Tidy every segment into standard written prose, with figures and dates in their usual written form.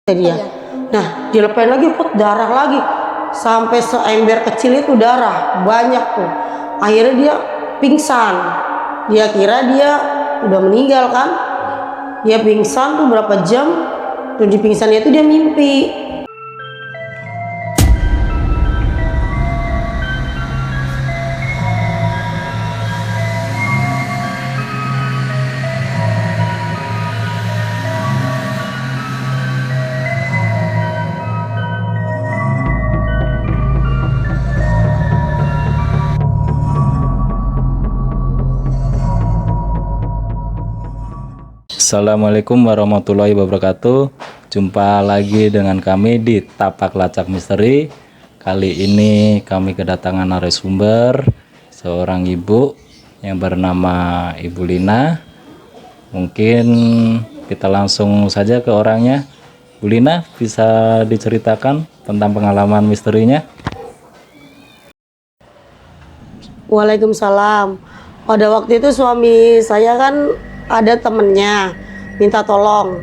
dia. Nah, dilepen lagi, put, darah lagi. Sampai seember kecil itu darah, banyak tuh. Akhirnya dia pingsan. Dia kira dia udah meninggal kan. Dia pingsan tuh berapa jam. Tuh di pingsannya itu dia mimpi. Assalamualaikum warahmatullahi wabarakatuh. Jumpa lagi dengan kami di Tapak Lacak Misteri. Kali ini kami kedatangan narasumber, seorang ibu yang bernama Ibu Lina. Mungkin kita langsung saja ke orangnya. Bu Lina, bisa diceritakan tentang pengalaman misterinya? Waalaikumsalam. Pada waktu itu suami saya kan ada temennya minta tolong,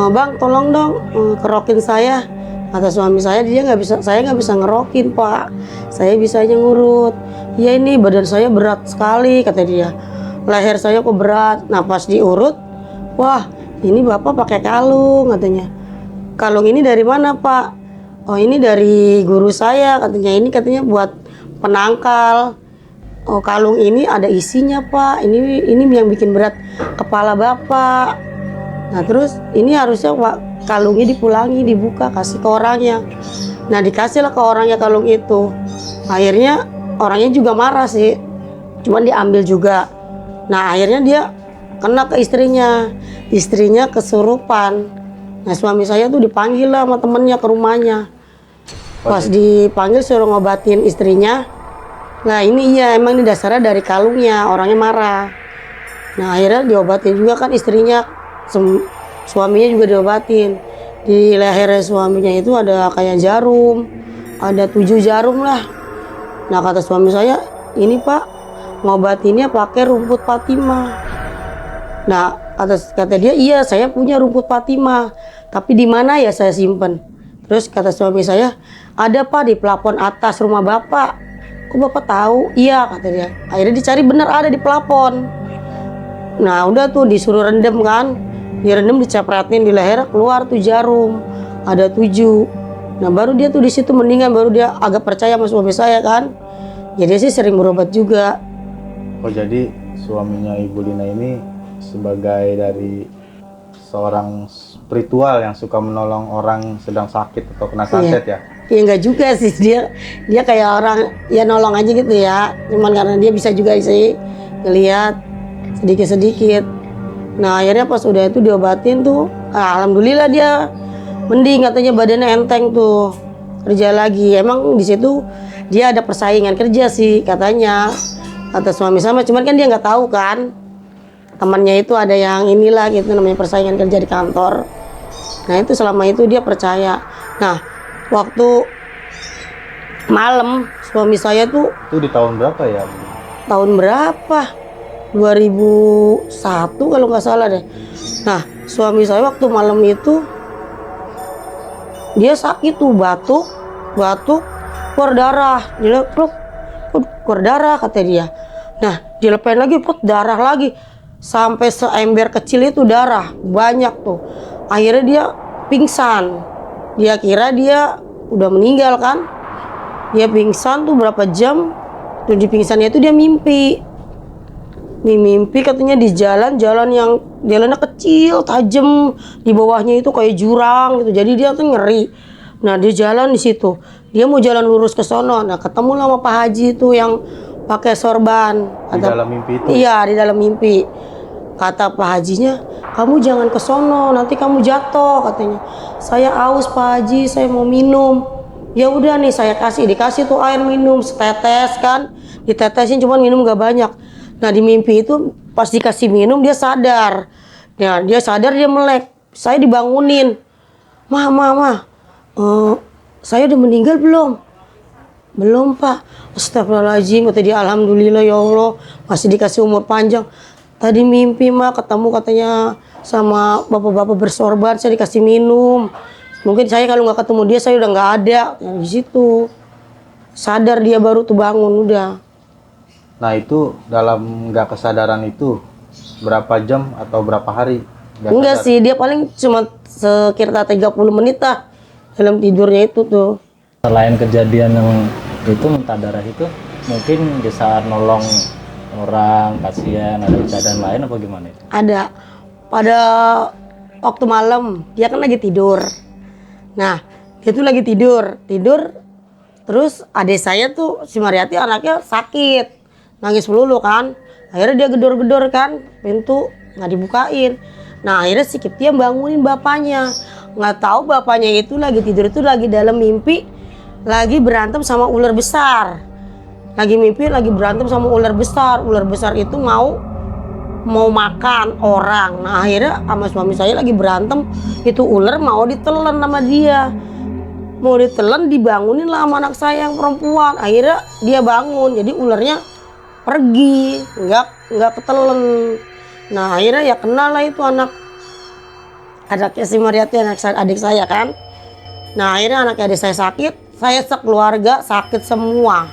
bang tolong dong kerokin saya. Kata suami saya, dia nggak bisa, saya nggak bisa ngerokin pak, saya bisanya ngurut. Ya ini badan saya berat sekali kata dia, leher saya kok berat. Nah pas diurut, wah ini bapak pakai kalung katanya. Kalung ini dari mana pak? Oh ini dari guru saya katanya, ini katanya buat penangkal. Oh kalung ini ada isinya pak, ini yang bikin berat kepala bapak. Nah terus ini harusnya pak kalungnya dipulangi, dibuka, kasih ke orangnya. Nah dikasihlah ke orangnya kalung itu. Akhirnya orangnya juga marah sih, cuman diambil juga. Nah akhirnya dia kena ke istrinya, istrinya kesurupan. Nah suami saya tuh dipanggil lah sama temennya ke rumahnya. Pas dipanggil suruh ngobatin istrinya. Nah ini iya emang ini dasarnya dari kalungnya, orangnya marah. Nah akhirnya diobatin juga kan istrinya, suaminya juga diobatin. Di leher suaminya itu ada kayak jarum, ada 7 jarum lah. Nah kata suami saya, ini pak ngobatinnya pakai rumput Fatimah. Nah kata dia, iya saya punya rumput Fatimah, tapi di mana ya saya simpen. Terus kata suami saya, ada pak di plafon atas rumah bapak. Kok bapak tahu? Iya kata dia. Akhirnya dicari, bener ada di plafon. Nah udah tuh disuruh rendam kan, direndam, dicepretin di leher, keluar tuh jarum, ada 7. Nah baru dia tuh di situ mendingan, baru dia agak percaya sama suami saya kan. Jadi sih sering berobat juga. Oh jadi suaminya Ibu Lina ini sebagai dari seorang spiritual yang suka menolong orang sedang sakit atau kena santet ya? Ya enggak juga sih, dia kayak orang ya nolong aja gitu ya, cuman karena dia bisa juga sih ngelihat sedikit-sedikit. Nah akhirnya pas udah itu diobatin tuh, alhamdulillah dia mending, katanya badannya enteng tuh, kerja lagi. Emang di situ dia ada persaingan kerja sih katanya, kata suami sama, cuman kan dia nggak tahu kan temannya itu ada yang inilah gitu, namanya persaingan kerja di kantor. Nah itu selama itu dia percaya. Nah waktu malam suami saya tuh, Itu di tahun berapa ya? tahun berapa? 2001 kalau nggak salah deh. Nah suami saya waktu malam itu dia sakit tuh, batuk keluar darah, dia keluar darah kata dia. Nah dilepen lagi, put, darah lagi. Sampai seember kecil itu darah, banyak tuh. Akhirnya dia pingsan. Dia kira dia udah meninggal kan. Dia pingsan tuh berapa jam. Tuh di pingsannya itu dia mimpi. Nih mimpi katanya di jalan yang jalannya kecil, tajam. Di bawahnya itu kayak jurang gitu. Jadi dia tuh ngeri. Nah dia jalan di situ. Dia mau jalan lurus ke sono. Nah ketemu sama Pak Haji itu yang pakai sorban. Di dalam mimpi itu? Iya di dalam mimpi. Kata Pak Hajinya, kamu jangan ke sono, nanti kamu jatuh katanya. Saya aus Pak Haji, saya mau minum. Ya udah nih saya dikasih tuh air minum setetes kan, ditetesin cuman minum gak banyak. Nah di mimpi itu pas dikasih minum dia sadar. Nah dia sadar, dia melek. Saya dibangunin, mah, saya udah meninggal belum? Belum pak. Astagfirullahaladzim, kata dia, alhamdulillah ya Allah masih dikasih umur panjang. Tadi mimpi mah ketemu katanya sama bapak-bapak bersorban, saya dikasih minum. Mungkin saya kalau nggak ketemu dia saya udah nggak ada. Yang di situ sadar dia baru tuh bangun udah. Nah itu dalam nggak kesadaran itu berapa jam atau berapa hari? Enggak sih, dia paling cuma sekitar 30 menit lah dalam tidurnya itu tuh. Selain kejadian yang itu muntah darah itu, mungkin di saat nolong orang kasihan ada kejadian lain apa gimana itu? Ada pada waktu malam dia kan lagi tidur. Nah dia tuh lagi tidur terus adik saya tuh si Mariati anaknya sakit nangis melulu kan. Akhirnya dia gedor-gedor kan pintu nggak dibukain. Nah akhirnya si Kiptia bangunin bapaknya. Nggak tahu bapaknya itu lagi tidur itu lagi dalam mimpi lagi berantem sama ular besar. Lagi mimpi lagi berantem sama ular besar. Ular besar itu mau makan orang. Nah akhirnya sama suami saya lagi berantem, itu ular mau ditelan sama dia. Mau ditelan dibangunin lah sama anak saya yang perempuan. Akhirnya dia bangun, jadi ularnya pergi, nggak ketelen. Nah akhirnya ya kenal lah itu anaknya si Mariati, adik saya kan. Nah akhirnya adik saya sakit, saya sekeluarga sakit semua.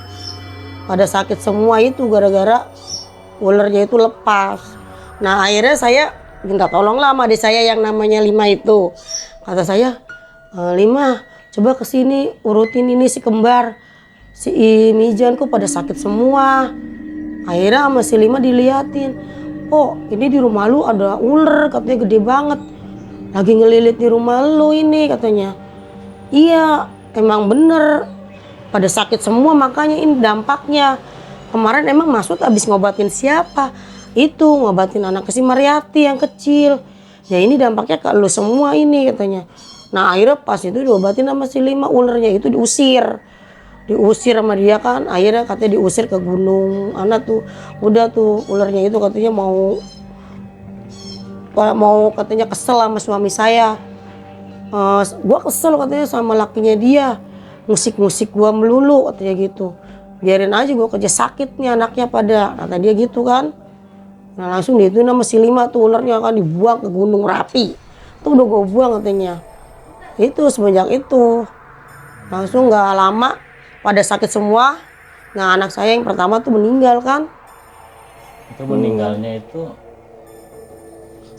Pada sakit semua itu gara-gara ularnya itu lepas. Nah akhirnya saya minta tolong lah sama adik saya yang namanya Lima itu. Kata saya, Lima coba kesini urutin ini si kembar, si Mijan kok pada sakit semua. Akhirnya sama si Lima diliatin, oh ini di rumah lu ada ular katanya gede banget. Lagi ngelilit di rumah lu ini katanya. Iya emang bener pada sakit semua makanya ini dampaknya. Kemarin emang Masud habis ngobatin siapa? Itu ngobatin anak si Mariati yang kecil. Ya ini dampaknya ke lu semua ini katanya. Nah akhirnya pas itu diobatin sama si Lima ularnya itu diusir sama dia kan. Akhirnya katanya diusir ke gunung. Anak tuh udah tuh ularnya itu katanya mau katanya kesel sama suami saya. Gua kesel katanya sama lakinya dia, musik gua melulu katanya gitu. Biarin aja gua kerja sakit nih anaknya pada, kata dia gitu kan. Nah langsung dia itu nama si Lima tuh ularnya kan dibuang ke Gunung Rapi. Tuh udah gua buang katanya. Itu semenjak itu langsung nggak lama pada sakit semua. Nah anak saya yang pertama tuh meninggal kan. Itu meninggalnya itu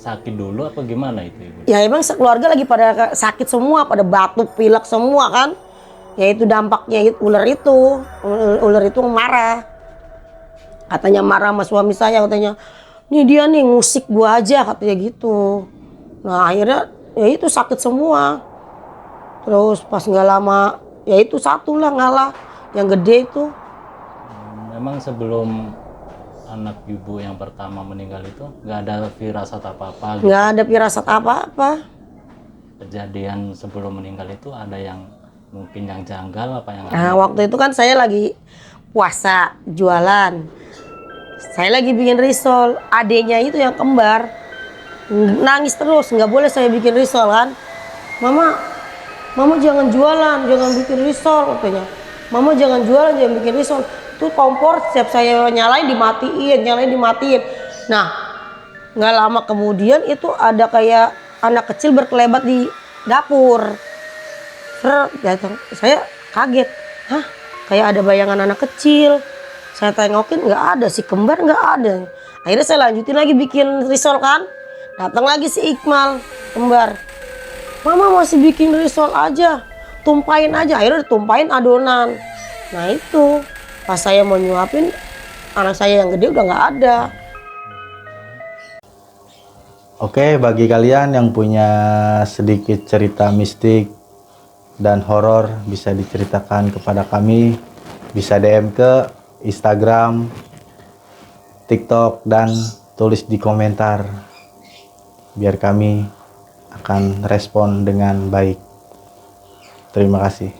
sakit dulu apa gimana itu Ibu? Ya emang sekeluarga lagi pada sakit semua, pada batuk, pilek semua kan. Ya itu dampaknya ular itu marah. Katanya marah sama suami saya, katanya, nih dia nih ngusik gua aja katanya gitu. Nah akhirnya ya itu sakit semua. Terus pas nggak lama ya itu satu lah ngalah yang gede itu. Memang sebelum anak ibu yang pertama meninggal itu nggak ada firasat apa-apa gitu. Nggak ada firasat apa-apa. Kejadian sebelum meninggal itu ada yang mungkin yang janggal apa yang Nah waktu itu kan saya lagi puasa jualan. Saya lagi bikin risol. Adenya itu yang kembar nangis terus, nggak boleh saya bikin risol kan. Mama jangan jualan, jangan bikin risol katanya. Mama jangan jualan, jangan bikin risol. Itu kompor setiap saya nyalain dimatiin. Nah nggak lama kemudian itu ada kayak anak kecil berkelebat di dapur. Datang, saya kaget, hah kayak ada bayangan anak kecil. Saya tengokin nggak ada, si kembar nggak ada. Akhirnya saya lanjutin lagi bikin risol kan. Datang lagi si Iqmal kembar, Mama masih bikin risol aja, tumpahin aja. Akhirnya ditumpahin adonan. Nah itu pas saya mau nyuapin anak saya yang gede udah nggak ada. Oke, bagi kalian yang punya sedikit cerita mistik dan horor bisa diceritakan kepada kami, bisa DM ke Instagram, TikTok, dan tulis di komentar biar kami akan respon dengan baik. Terima kasih.